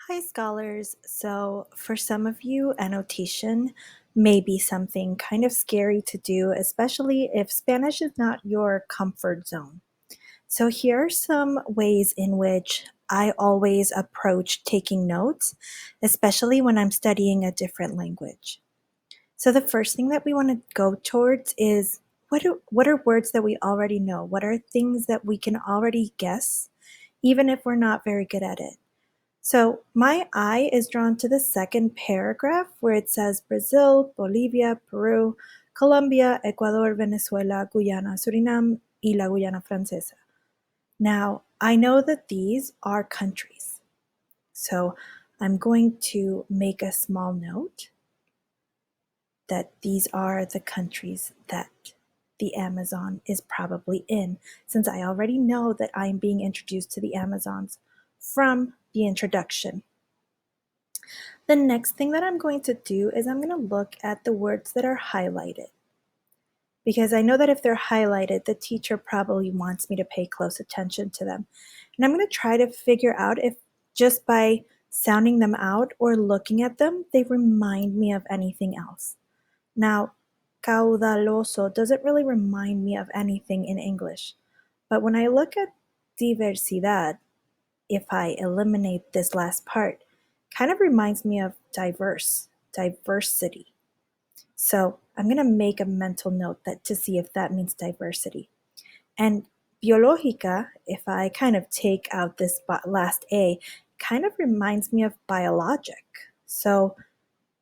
Hi, scholars. So, for some of you, annotation may be something kind of scary to do, especially if Spanish is not your comfort zone. So, here are some ways in which I always approach taking notes, especially when I'm studying a different language. So, the first thing that we want to go towards is what are words that we already know? What are things that we can already guess, even if we're not very good at it? So my eye is drawn to the second paragraph where it says Brazil, Bolivia, Peru, Colombia, Ecuador, Venezuela, Guyana, Suriname, y la Guyana Francesa. Now, I know that these are countries. So I'm going to make a small note that these are the countries that the Amazon is probably in, since I already know that I'm being introduced to the Amazons from the introduction. The next thing that I'm going to do is I'm going to look at the words that are highlighted. Because I know that if they're highlighted, the teacher probably wants me to pay close attention to them. And I'm going to try to figure out if just by sounding them out or looking at them, they remind me of anything else. Now, caudaloso doesn't really remind me of anything in English. But when I look at diversidad, if I eliminate this last part, kind of reminds me of diversity. So I'm going to make a mental note that to see if that means diversity. And biológica, if I kind of take out this last A, kind of reminds me of biologic. So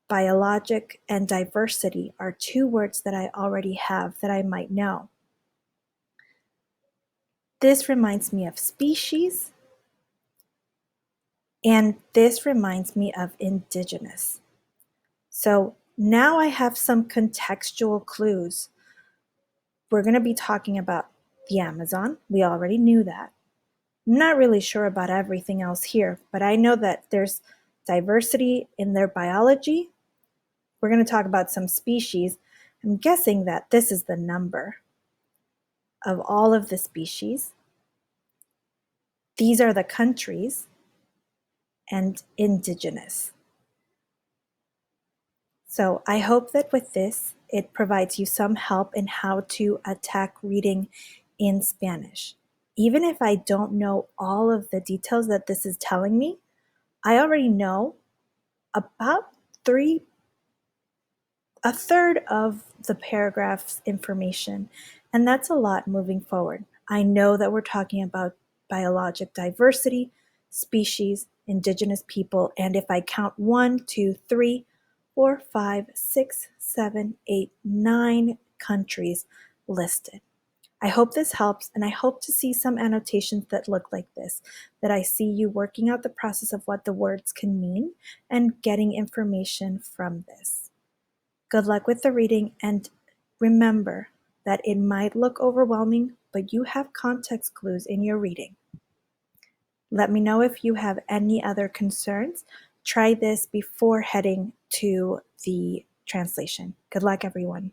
biologic and diversity are two words that I already have that I might know. This reminds me of species, and this reminds me of indigenous. So now I have some contextual clues. We're going to be talking about the Amazon. We already knew that. I'm not really sure about everything else here, but I know that there's diversity in their biology. We're going to talk about some species. I'm guessing that this is the number of all of the species. These are the countries and indigenous. So I hope that with this, it provides you some help in how to attack reading in Spanish. Even if I don't know all of the details that this is telling me, I already know about a third of the paragraph's information, and that's a lot moving forward. I know that we're talking about biologic diversity, species, indigenous people, and if I count 1, 2, 3, 4, 5, 6, 7, 8, 9 countries listed. I hope this helps, and I hope to see some annotations that look like this, that I see you working out the process of what the words can mean and getting information from this. Good luck with the reading, and remember that it might look overwhelming, but you have context clues in your reading. Let me know if you have any other concerns. Try this before heading to the translation. Good luck, everyone.